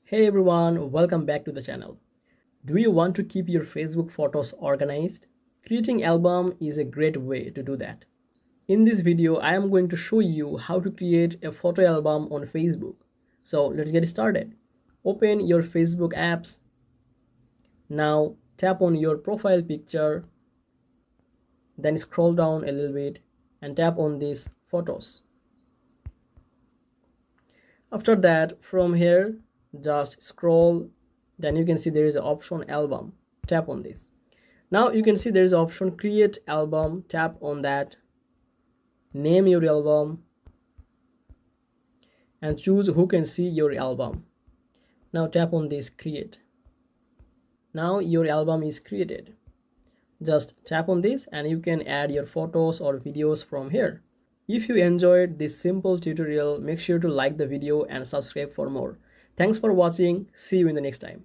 Hey everyone, welcome back to the channel. Do you want to keep your Facebook photos organized? Creating album is a great way to do that. In this video, I am going to show you how to create a photo album on Facebook. So let's get started. Open your Facebook apps. Now tap on your profile picture. Then scroll down a little bit and tap on these photos. After that, from here, just scroll. Then you can see there is an option album. Tap on this. Now you can see there is an option create album. Tap on that. Name your album and choose who can see your album. Now tap on this create. Now your album is created. Just tap on this and you can add your photos or videos from here. If you enjoyed this simple tutorial, make sure to like the video and subscribe for more. Thanks for watching. See you in the next time.